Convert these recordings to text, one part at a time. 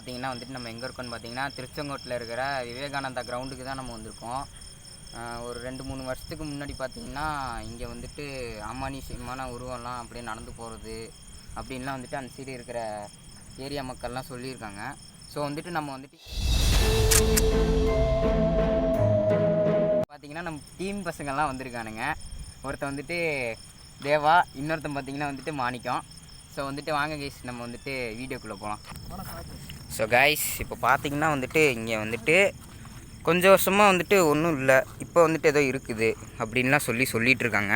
பார்த்தீங்கன்னா வந்துட்டு நம்ம எங்கே இருக்கோம்னு பார்த்தீங்கன்னா திருச்செங்கோட்டில் இருக்கிற விவேகானந்தா கிரவுண்டுக்கு தான் நம்ம வந்திருக்கோம். ஒரு 2-3 வருஷத்துக்கு முன்னாடி பார்த்தீங்கன்னா இங்கே வந்துட்டு அமானுஷ்யமான உருவம்லாம் அப்படியே நடந்து போகிறது அப்படின்லாம் வந்துட்டு அந்த சைடு இருக்கிற ஏரியா மக்கள்லாம் சொல்லியிருக்காங்க. ஸோ வந்துட்டு நம்ம வந்துட்டு பார்த்திங்கன்னா நம்ம டீம் பசங்கள்லாம் வந்திருக்கானுங்க. ஒருத்தன் வந்துட்டு தேவா, இன்னொருத்தன் பார்த்திங்கன்னா வந்துட்டு மாணிக்கம். ஸோ வந்துட்டு வாங்க கைஸ், நம்ம வந்துட்டு வீடியோக்குள்ளே போகலாம். ஸோ கைஸ், இப்போ பார்த்திங்கன்னா வந்துட்டு இங்கே வந்துட்டு கொஞ்சம் வருஷமாக வந்துட்டு ஒன்றும் இல்லை, இப்போ வந்துட்டு ஏதோ இருக்குது அப்படின்லாம் சொல்லிகிட்டு இருக்காங்க.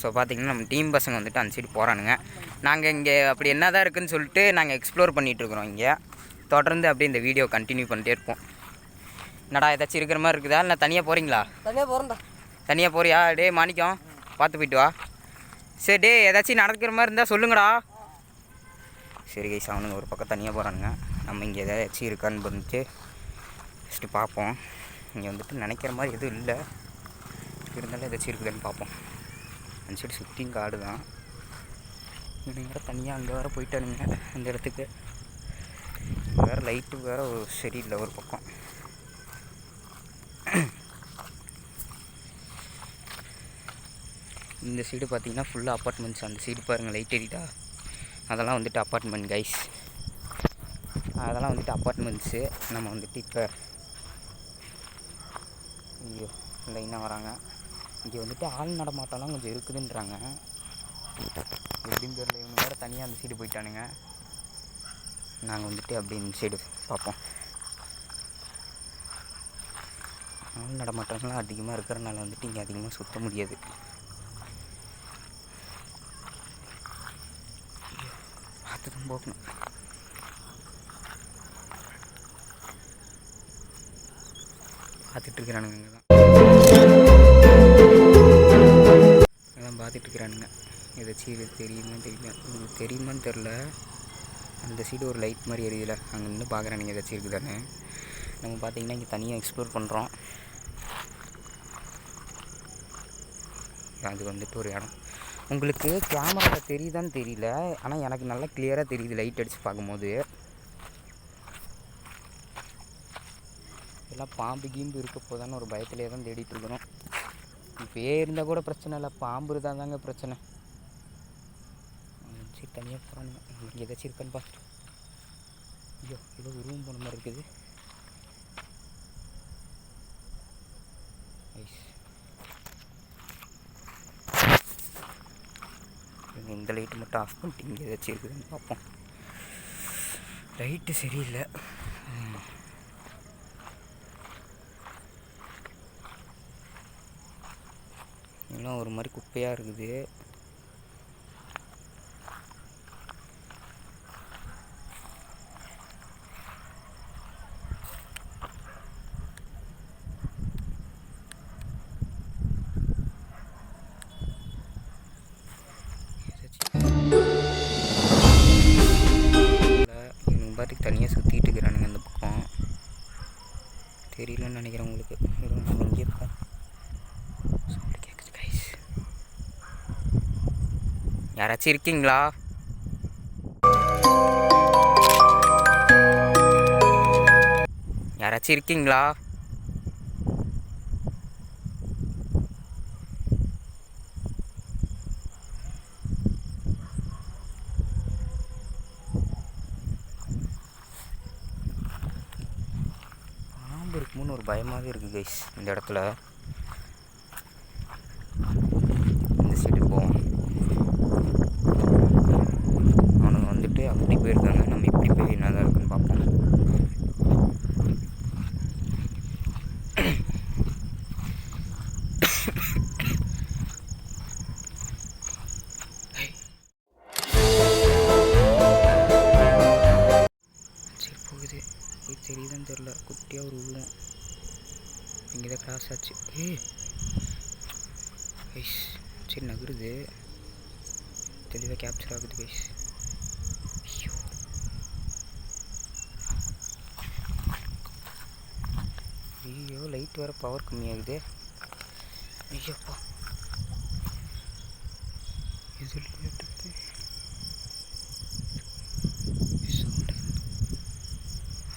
ஸோ பார்த்திங்கன்னா நம்ம டீம் பசங்க வந்துட்டு அந்த சைடு போகிறானுங்க. நாங்கள் இங்கே அப்படி என்ன தான் இருக்குதுன்னு சொல்லிட்டு நாங்கள் எக்ஸ்ப்ளோர் பண்ணிகிட்ருக்குறோம். இங்கே தொடர்ந்து அப்படியே இந்த வீடியோ கண்டினியூ பண்ணிட்டே இருப்போம். என்னடா ஏதாச்சும் இருக்கிற மாதிரி இருக்குதா, இல்லை தனியாக போகிறீங்களா? தனியாக போகிறேன்டா. தனியாக போறியா? டே மாணிக்கம், பார்த்து போயிட்டு வா. சரி டே, ஏதாச்சும் நடக்கிற மாதிரி இருந்தால் சொல்லுங்கடா. சரி கைஸ், அவனுங்க ஒரு பக்கம் தனியாக போகிறானுங்க. நம்ம இங்கே ஏதாச்சும் இருக்கான்னு பண்ணிட்டு ஃபஸ்ட்டு பார்ப்போம். இங்கே வந்துட்டு நினைக்கிற மாதிரி எதுவும் இல்லை, இருந்தாலும் ஏதாச்சும் இருக்குதுன்னு பார்ப்போம். அந்த சைடு சுற்றியும் காடு தான். இவனுங்க தனியாக அங்கே வேறு போயிட்டானுங்க அந்த இடத்துக்கு. வேறு லைட்டு வேறு சரியில்லை ஒரு பக்கம். இந்த சைடு பார்த்தீங்கன்னா ஃபுல்லாக அப்பார்ட்மெண்ட்ஸ். அந்த சைடு பாருங்கள் லைட் எரியுதா, அதெல்லாம் வந்துட்டு அப்பார்ட்மெண்ட் கைஸ். அதெல்லாம் வந்துட்டு அப்பார்ட்மெண்ட்ஸு. நம்ம வந்துட்டு இப்போ ஐயோ லைனாக வராங்க. இங்கே வந்துட்டு ஆள் நடமாட்டம்லாம் கொஞ்சம் இருக்குதுன்றாங்க. எப்படின்னு தெரியல, இவங்க வேறு தனியாக அந்த சைடு போயிட்டானுங்க. நாங்கள் வந்துட்டு அப்படி இந்த சைடு பார்ப்போம். ஆள் நடமாட்டம்லாம் அதிகமாக இருக்கிறனால வந்துட்டு இங்கே அதிகமாக சுற்ற முடியாது. பார்த்து தான் போகணும். பார்த்துட்ருக்குறானுங்க. அதான் பார்த்துட்ருக்குறானுங்க. ஏதாச்சும் இது தெரியுமான்னு தெரியல, உங்களுக்கு தெரியுமான்னு தெரில. அந்த சைடு ஒரு லைட் மாதிரி எரியுதுல, அங்கே நின்று பார்க்குறானுங்க ஏதாச்சும் இருக்குதானே. நம்ம பார்த்திங்கன்னா இங்கே தனியாக எக்ஸ்ப்ளோர் பண்ணுறோம். அது வந்துட்டு ஒரு இடம். உங்களுக்கு கேமராவில் தெரியுதான்னு தெரியல, ஆனால் எனக்கு நல்லா கிளியராக தெரியுது லைட் அடித்து பார்க்கும்போது. எல்லாம் பாம்பு கீம்பு இருக்க போதான்னு ஒரு பயத்திலே தான் தேடிட்டுருக்குறோம். இப்போயே இருந்தால் கூட பிரச்சனை இல்லை, பாம்பு இருந்தால் தாங்க பிரச்சனை. சரி தனியாக போகிறானுங்க. இங்கே ஏதாச்சும் இருக்கான்னு பார்த்துட்டு. ஐயோ ஏதோ ரூம் போன மாதிரி இருக்குது. இந்த லைட்டு மட்டும் ஆஃப் பண்ணிட்டு இங்கே ஏதாச்சும் இருக்குதுன்னு பார்ப்போம். லைட்டு சரியில்லை. எல்லாம் ஒரு மாதிரி குப்பையாக இருக்குது. இவங்க பாட்டுக்கு தனியாக சுற்றிட்டு இருக்கிறானுங்க அந்த பக்கம். தெரியலன்னு நினைக்கிறேன் உங்களுக்கு. நம்ம இங்கே இருக்கோம். யாராச்சும் இருக்கீங்களா? யாராச்சும் இருக்கீங்களா? பாம்பு இருக்குமோன்னு ஒரு பயமாகவே இருக்குது கைஸ் இந்த இடத்துல. இந்த சைடு போவோம். அவனுங்க வந்துட்டு அப்படி போயிருக்காங்க, நம்ம இப்படி போய் என்ன தான் இருக்குன்னு பார்ப்போம். சரி போகுது, போய் தெரியுதான்னு தெரில. குட்டியாக ஒரு உருவம் இங்கே தான் கிராஸ் ஆச்சு. கைஸ் சரி நகருது, தெளிவாக கேப்சர் ஆகுது கைஸ். ஐயோ ஐயோ லைட் வேறு பவர் கம்மியாகுது. ஐயோப்பா இது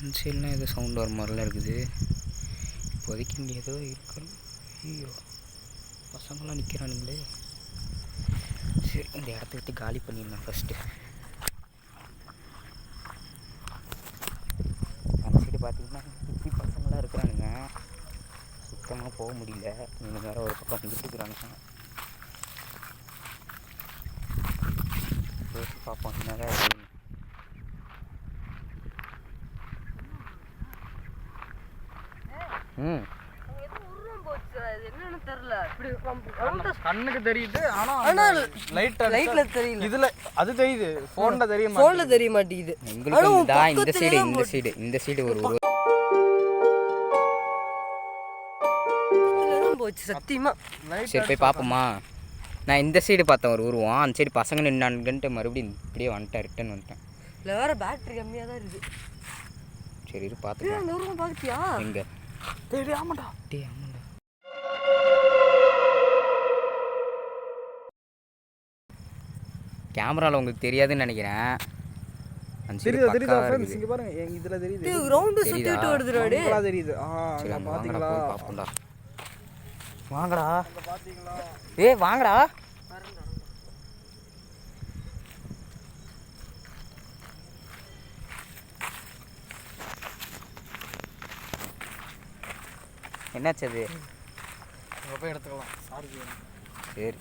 அந்த சைட்லாம் ஏதோ சவுண்ட் வர மாதிரிலாம் இருக்குது. இப்போதைக்கு இங்கே ஏதோ இருக்கணும். ஐயோ பசங்களாம் நிற்கிறானுங்களே. சரி இந்த இடத்த விட்டு காலி பண்ணிடலாம் ஃபஸ்ட்டு. அந்த சைடு பார்த்தீங்கன்னா இப்படி பசங்களாம் இருக்கிறானுங்க. சுத்தமாக போக முடியல. இவங்க வேறு ஒரு பக்கம் வந்துட்டு இருக்கிறானுங்க. பேசி பார்ப்போம் என்னதான் இருக்குன்னு. கண்ணுக்கு தெரியுது ஆனா லைட்ல தெரியல. இதுல அது தெரியுது, போன்ல தெரிய மாட்டேங்குது. எங்களுக்கு இந்த சைடு ஒரு போச்சு சத்தியமா. சரி போய் பார்ப்போமா. நான் இந்த சைடு பார்த்தேன் ஒரு உருவம். அந்த சைடு பசங்க நின்னானுங்கன்ட்டு மறுபடியும் இப்படியே வந்துட்டேன், ரிட்டன் வந்துட்டேன். இல்லை வேற பேட்டரி கம்மியாக தான் இருக்குது. சரி இரு பார்த்துக்கலாம். அந்த உருவம் பார்த்தியா? எங்கே? டேய் ஆமாடா. கேமராவில் உங்களுக்கு தெரியாதுன்னு நினைக்கிறேன். தெரியுதா ஃப்ரெண்ட்ஸ்? இங்க பாருங்க, இதுல தெரியுது. டேய் ரவுண்ட் சுத்திட்டு வருதுடா. டேய் தெரியுது. சரி பாத்தீங்களா? பாப்போம்டா. வாங்கடா. பாத்தீங்களா? ஏய் வாங்கடா. என்னாச்சு அது? போய் எடுத்துக்கலாம். சாரி. சரி